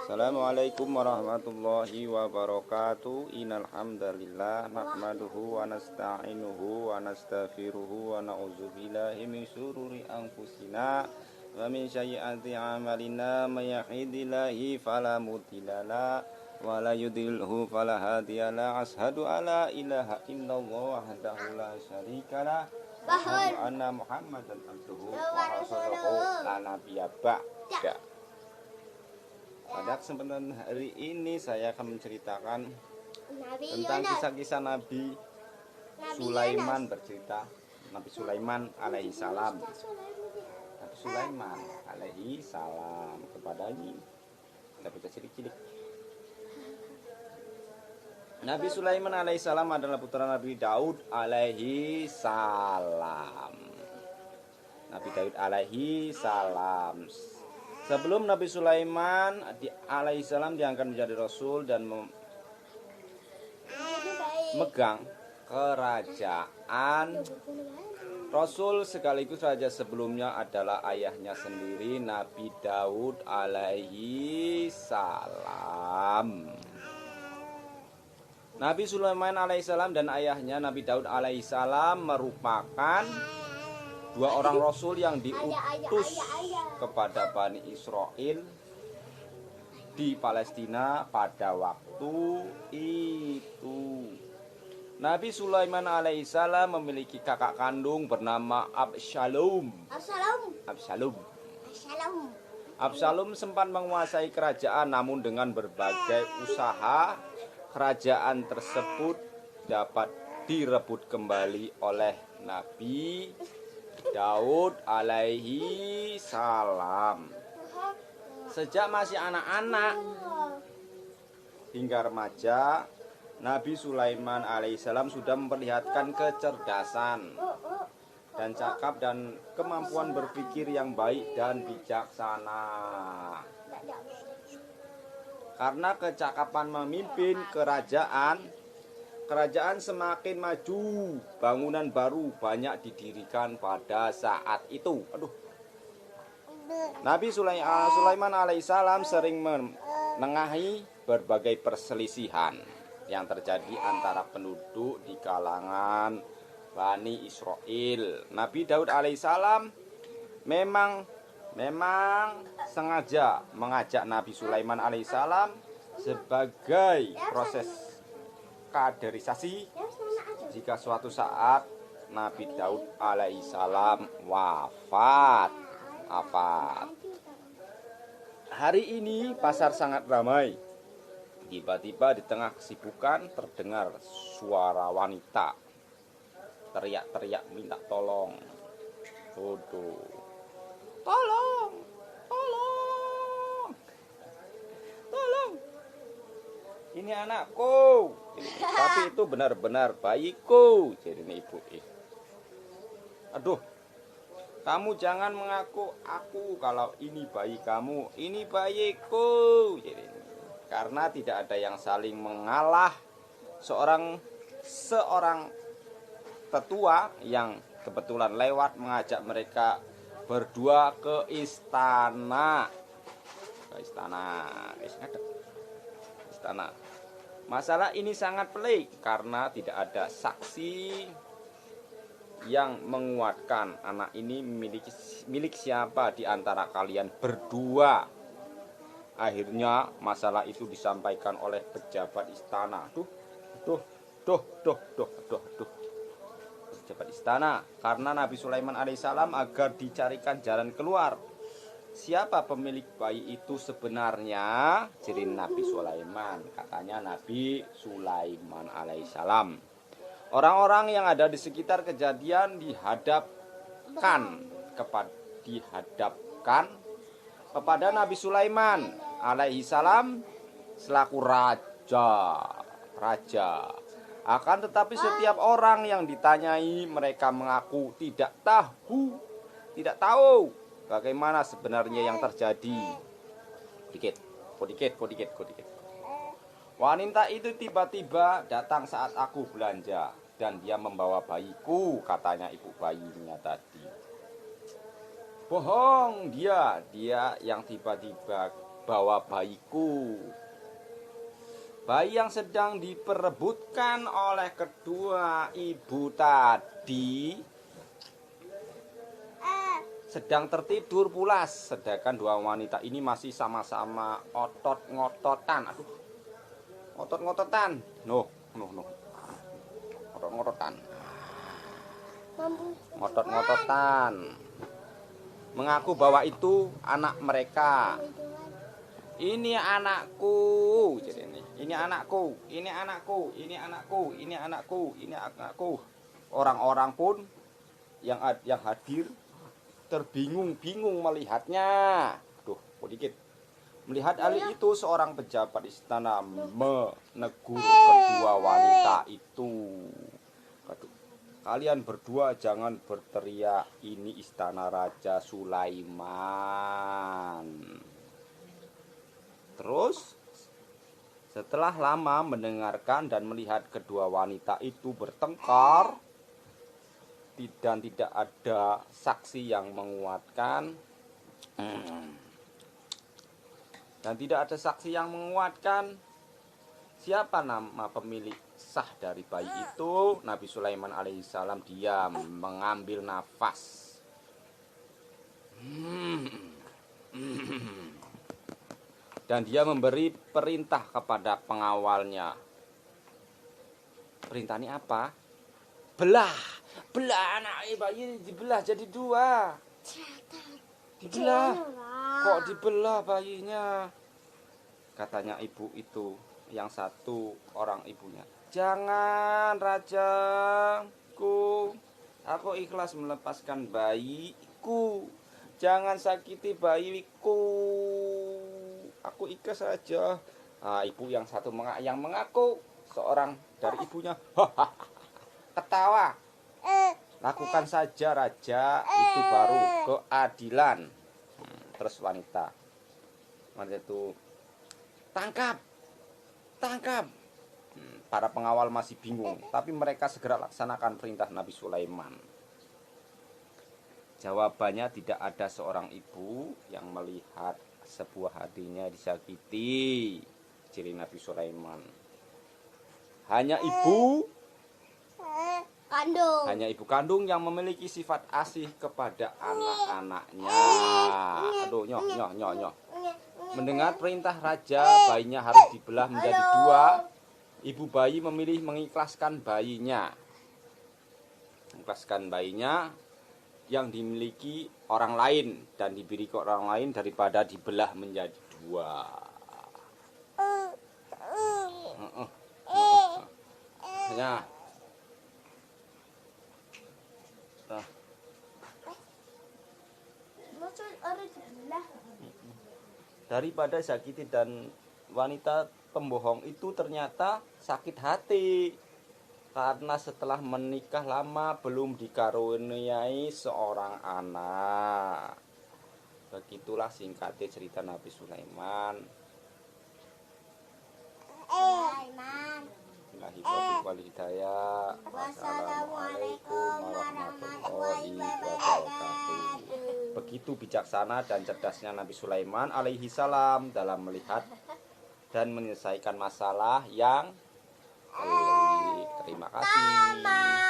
Assalamualaikum warahmatullahi wabarakatuh. Innal hamdalillah nahmaduhu wa nasta'inuhu wa nastaghfiruhu wa na'udzu billahi min syururi anfusina wa min sayyiati a'malina may yahdihillahu fala mudhillalah wa la yudhlilhu fala hadiyalah. Asyhadu alla ilaha illallah wahdahu la syarikalah wa asyhadu anna Muhammadan abduhu wa rasuluhu la nabiyya ba'da. Pada kesempatan hari ini saya akan menceritakan tentang kisah-kisah Nabi Sulaiman bercerita. Nabi Sulaiman alaihi salam. Nabi Sulaiman alaihi salam kepada ini kita baca cilik-cilik. Nabi Sulaiman alaihi salam adalah putra Nabi Daud alaihi salam. Nabi Daud alaihi salam. Sebelum Nabi Sulaiman alaihissalam diangkat menjadi rasul dan memegang kerajaan, rasul sekaligus raja sebelumnya adalah ayahnya sendiri, Nabi Daud alaihi salam. Nabi Sulaiman alaihissalam dan ayahnya Nabi Daud alaihissalam merupakan dua orang rasul yang diutus kepada Bani Israel di Palestina pada waktu itu. Nabi Sulaiman alaihissalam memiliki kakak kandung bernama Absalom. Absalom sempat menguasai kerajaan, namun dengan berbagai usaha kerajaan tersebut dapat direbut kembali oleh Nabi Daud alaihi salam. Sejak masih anak-anak hingga remaja, Nabi Sulaiman alaihi salam sudah memperlihatkan kecerdasan dan cakap dan kemampuan berpikir yang baik dan bijaksana. Karena kecakapan memimpin kerajaan semakin maju, bangunan baru banyak didirikan pada saat itu. Nabi Sulaiman alaihissalam sering menengahi berbagai perselisihan yang terjadi antara penduduk di kalangan Bani Israel. Nabi Daud alaihissalam memang sengaja mengajak Nabi Sulaiman alaihissalam sebagai proses kaderisasi jika suatu saat Nabi Daud alaihissalam wafat. Hari ini pasar sangat ramai. Tiba-tiba di tengah kesibukan terdengar suara wanita teriak-teriak minta tolong. Tolong. Ini anakku, tapi itu benar-benar bayiku. Jadi ini ibu. Aduh, kamu jangan mengaku aku kalau ini bayi kamu, ini bayiku. Jadi karena tidak ada yang saling mengalah. Seorang tetua yang kebetulan lewat mengajak mereka berdua ke istana. Masalah ini sangat pelik karena tidak ada saksi yang menguatkan anak ini milik siapa di antara kalian berdua. Akhirnya masalah itu disampaikan oleh pejabat istana. Pejabat istana, karena Nabi Sulaiman alaihissalam agar dicarikan jalan keluar. Siapa pemilik bayi itu sebenarnya? Jadi Nabi Sulaiman, katanya Nabi Sulaiman alaihissalam. Orang-orang yang ada di sekitar kejadian dihadapkan kepada Nabi Sulaiman alaihissalam selaku raja. Akan tetapi setiap orang yang ditanyai mereka mengaku tidak tahu bagaimana sebenarnya yang terjadi. Dikit. Wanita itu tiba-tiba datang saat aku belanja dan dia membawa bayiku, katanya ibu bayinya tadi. Bohong dia yang tiba-tiba bawa bayiku. Bayi yang sedang diperebutkan oleh kedua ibu tadi sedang tertidur pulas, sedangkan dua wanita ini masih sama-sama otot-ngototan. Aduh, otot-ngototan. Noh. Otot-ngototan. Ngotot-ngototan. Mengaku bahwa itu anak mereka. Ini anakku, jadi ini anakku, ini anakku, ini anakku, ini anakku, ini anakku. Orang-orang pun yang hadir terbingung-bingung melihatnya. Tuh, sedikit. Melihat Ali itu seorang pejabat istana menegur kedua wanita itu. Kalian berdua jangan berteriak, ini istana Raja Sulaiman. Terus setelah lama mendengarkan dan melihat kedua wanita itu bertengkar dan tidak ada saksi yang menguatkan siapa nama pemilik sah dari bayi itu, Nabi Sulaiman alaihissalam diam mengambil nafas. Dan dia memberi perintah kepada pengawalnya. Perintah ini apa? Belah anak bayi, dibelah jadi dua. Dibelah. Kok dibelah bayinya? Katanya ibu itu, yang satu orang ibunya. Jangan rajaku, aku ikhlas melepaskan bayiku. Jangan sakiti bayiku. Aku ikhlas saja. Nah, ibu yang satu yang mengaku seorang dari ibunya. Ketawa. Lakukan saja raja, itu baru keadilan. Terus wanita itu tangkap. Para pengawal masih bingung, tapi mereka segera laksanakan perintah Nabi Sulaiman. Jawabannya, tidak ada seorang ibu yang melihat sebuah hatinya disakiti. Ciri Nabi Sulaiman. Hanya ibu kandung yang memiliki sifat asih kepada anak-anaknya. Aduh, nyoh. Mendengar perintah raja, bayinya harus dibelah menjadi dua. Ibu bayi memilih mengikhlaskan bayinya. Yang dimiliki orang lain dan diberi ke orang lain daripada dibelah menjadi dua. Ya. Daripada sakiti, dan wanita pembohong itu ternyata sakit hati karena setelah menikah lama belum dikaruniai seorang anak. Begitulah singkatnya cerita Nabi Sulaiman. Wassalamualaikum warahmatullahi wabarakatuh. Begitu bijaksana dan cerdasnya Nabi Sulaiman alaihi salam dalam melihat dan menyelesaikan masalah yang terima kasih.